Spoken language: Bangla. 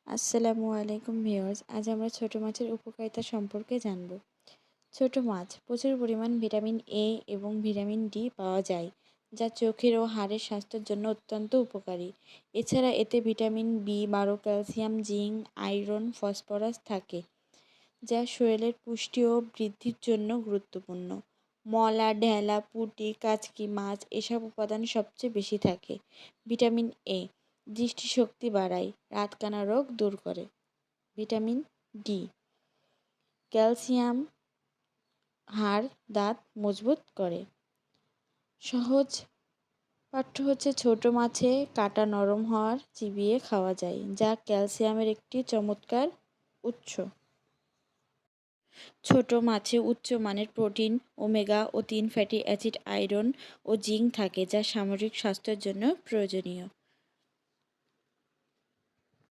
আসসালামু আলাইকুম ভিউয়ার্স। আজ আমরা ছোট মাছের উপকারিতা সম্পর্কে জানব। ছোট মাছ প্রচুর পরিমাণ ভিটামিন এ এবং ভিটামিন ডি পাওয়া যায়, যা চোখের ও হাড়ের স্বাস্থ্যের জন্য অত্যন্ত উপকারী। এছাড়া এতে vitamin B 12, calcium, zinc, iron, phosphorus থাকে, যা শরীরের পুষ্টি ও বৃদ্ধির জন্য গুরুত্বপূর্ণ। মলা, ঢেলা, পুঁটি, কাচকি মাছ এসব উপাদান সবচেয়ে বেশি থাকে। ভিটামিন এ দৃষ্টিশক্তি বাড়ায়, রাতকানা রোগ দূর করে। ভিটামিন ডি ক্যালসিয়াম, হাড়, দাঁত মজবুত করে। সহজ পাঠ্য হচ্ছে ছোট মাছে কাঁটা নরম হওয়ার চিবিয়ে খাওয়া যায়, যা ক্যালসিয়ামের একটি চমৎকার উৎস। ছোট মাছে উচ্চমানের protein, omega three fatty acid, iron ও জিঙ্ক থাকে, যা সামগ্রিক স্বাস্থ্যের জন্য প্রয়োজনীয়।